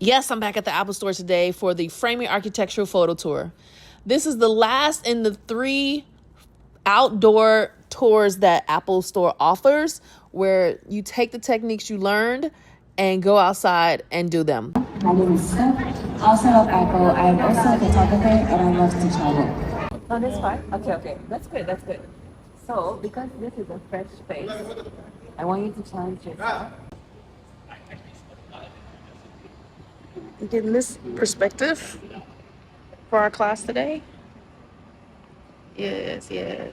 Yes, I'm back at the Apple Store today for the Framing Architectural Photo Tour. This is the last in the 3 outdoor tours that Apple Store offers, where you take the techniques you learned and go outside and do them. My name is Steph. Outside of Apple, I'm also a photographer and I love to travel. Oh, that's fine. Okay. That's good. So, because this is a fresh space, I want you to challenge yourself. Getting this perspective for our class today. Yes. Yeah,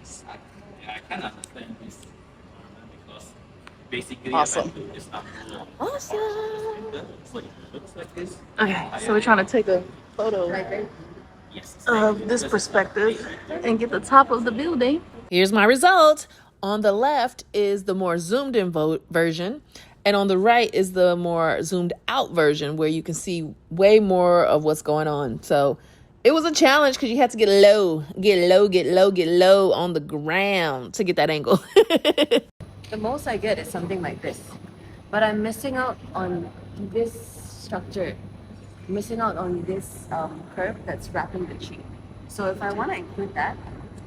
I kind of understand this because basically Awesome. I do this after Awesome. so it looks like this. Okay, so we're trying to take a photo Yes, of this perspective and get the top of the building. Here's my result. On the left is the more zoomed in version, and on the right is the more zoomed out version where you can see way more of what's going on. So it was a challenge because you had to get low on the ground to get that angle. The most I get is something like this, but I'm missing out on this structure, missing out on this curve that's wrapping the tree. So if I want to include that,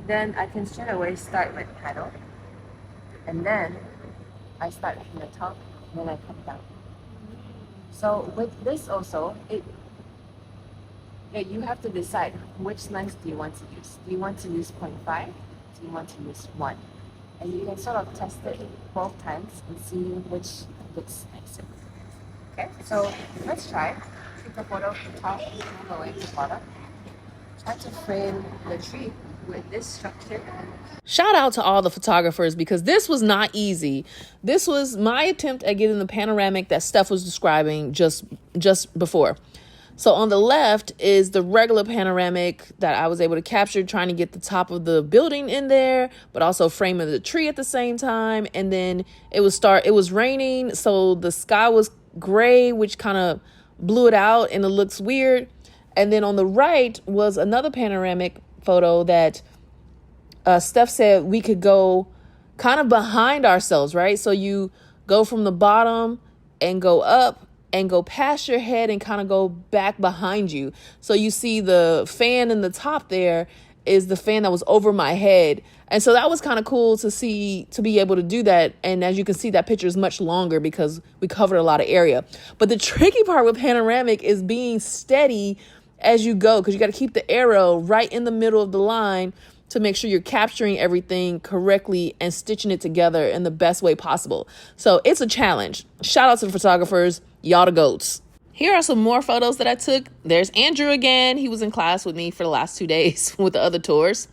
then I can straight away start with paddle, and then I start from the top, then I come down. So with this also, you have to decide which lens do you want to use. Do you want to use 0.5? Do you want to use 1? And you can sort of test it both times and see which looks nicer. Okay, so let's try. Take a photo from top all the way to bottom. Try to frame the tree with this structure. Shout out to all the photographers because this was not easy. This was my attempt at getting the panoramic that Steph was describing just before. So on the left is the regular panoramic that I was able to capture, trying to get the top of the building in there, but also framing the tree at the same time. And then it was raining, so the sky was gray, which kind of blew it out and it looks weird. And then on the right was another panoramic photo that Steph said we could go kind of behind ourselves, right? So you go from the bottom and go up and go past your head and kind of go back behind you. So you see the fan in the top there is the fan that was over my head. And so that was kind of cool to see, to be able to do that. And as you can see, that picture is much longer because we covered a lot of area. But the tricky part with panoramic is being steady as you go, because you got to keep the arrow right in the middle of the line to make sure you're capturing everything correctly and stitching it together in the best way possible. So it's a challenge. Shout out to the photographers, y'all the goats. Here are some more photos that I took. There's Andrew again. He was in class with me for the last 2 days with the other tours.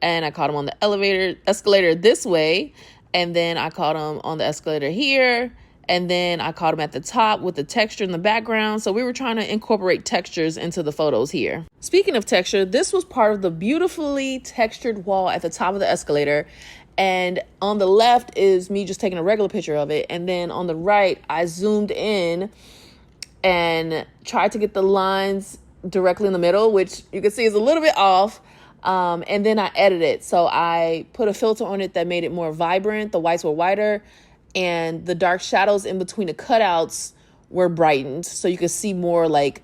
And I caught him on the escalator this way. And then I caught him on the escalator here. And then I caught him at the top with the texture in the background. So we were trying to incorporate textures into the photos here. Speaking of texture, this was part of the beautifully textured wall at the top of the escalator. And on the left is me just taking a regular picture of it. And then on the right, I zoomed in and tried to get the lines directly in the middle, which you can see is a little bit off. And then I edited it. So I put a filter on it that made it more vibrant. The whites were whiter. And the dark shadows in between the cutouts were brightened. So you could see more like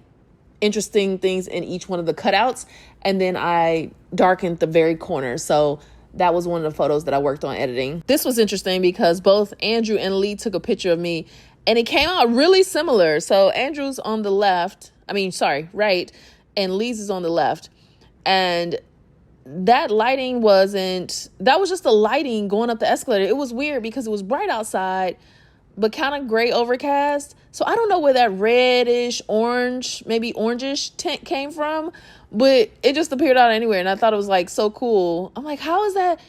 interesting things in each one of the cutouts. And then I darkened the very corner. So that was one of the photos that I worked on editing. This was interesting because both Andrew and Lee took a picture of me and it came out really similar. So Andrew's on the right. And Lee's is on the left. And that was just the lighting going up the escalator. It was weird because it was bright outside, but kind of gray overcast. So I don't know where that reddish, orange, maybe orangish tint came from, but it just appeared out anywhere. And I thought it was like so cool. I'm like, how is that?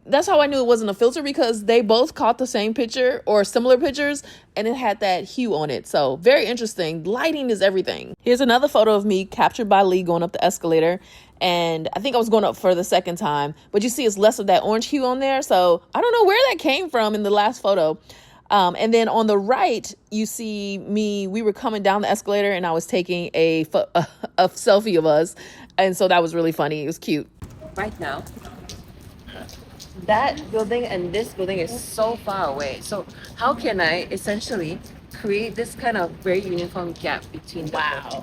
That's how I knew it wasn't a filter, because they both caught the same picture or similar pictures and it had that hue on it. So very interesting. Lighting is everything. Here's another photo of me captured by Lee going up the escalator. And I think I was going up for the second time, but you see it's less of that orange hue on there. So I don't know where that came from in the last photo. And then on the right, you see me, we were coming down the escalator and I was taking a selfie of us. And so that was really funny. It was cute. Right now, that building and this building is so far away. So how can I essentially create this kind of very uniform gap between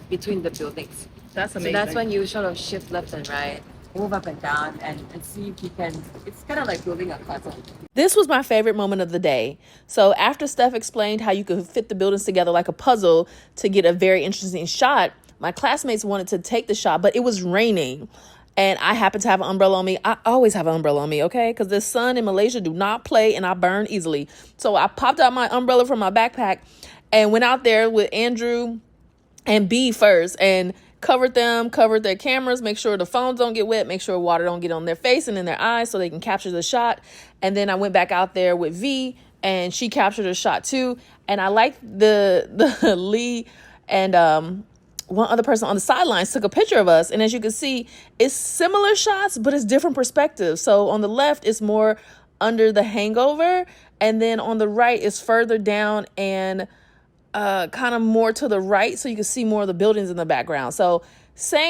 between the buildings. That's So that's when you sort of shift left and right, move up and down, and see if you can. It's kind of like building a puzzle. This was my favorite moment of the day. So after Steph explained how you could fit the buildings together like a puzzle to get a very interesting shot, my classmates wanted to take the shot, but it was raining. And I happened to have an umbrella on me. I always have an umbrella on me, okay? Because the sun in Malaysia do not play and I burn easily. So I popped out my umbrella from my backpack and went out there with Andrew and B first and covered their cameras, make sure the phones don't get wet, make sure water don't get on their face and in their eyes so they can capture the shot. And then I went back out there with V and she captured a shot too. And I liked the Lee and one other person on the sidelines took a picture of us. And as you can see, it's similar shots, but it's different perspectives. So on the left, it's more under the hangover. And then on the right is further down and kind of more to the right. So you can see more of the buildings in the background. So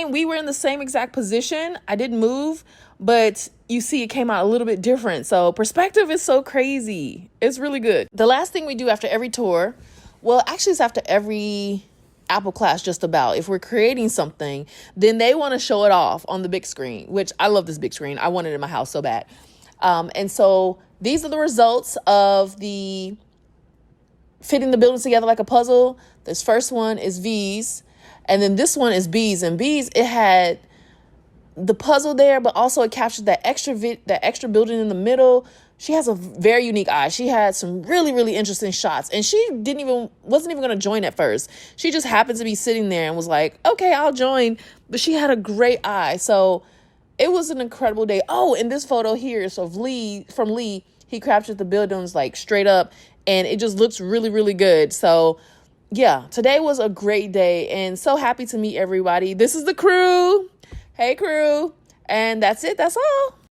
we were in the same exact position. I didn't move, but you see it came out a little bit different. So perspective is so crazy. It's really good. The last thing we do after every tour, well, actually it's after every Apple class just about. If we're creating something, then they want to show it off on the big screen, which I love this big screen. I want it in my house so bad. And so these are the results of the fitting the buildings together like a puzzle. This first one is V's, and then this one is B's. And B's, it had the puzzle there, but also it captured that extra building in the middle. She has a very unique eye. She had some really, really interesting shots. And she wasn't even going to join at first. She just happened to be sitting there and was like, okay, I'll join. But she had a great eye. So it was an incredible day. Oh, and this photo here is of Lee. He captured the buildings like straight up. And it just looks really, really good. So yeah, today was a great day. And so happy to meet everybody. This is the crew. Hey, crew. And that's it. That's all.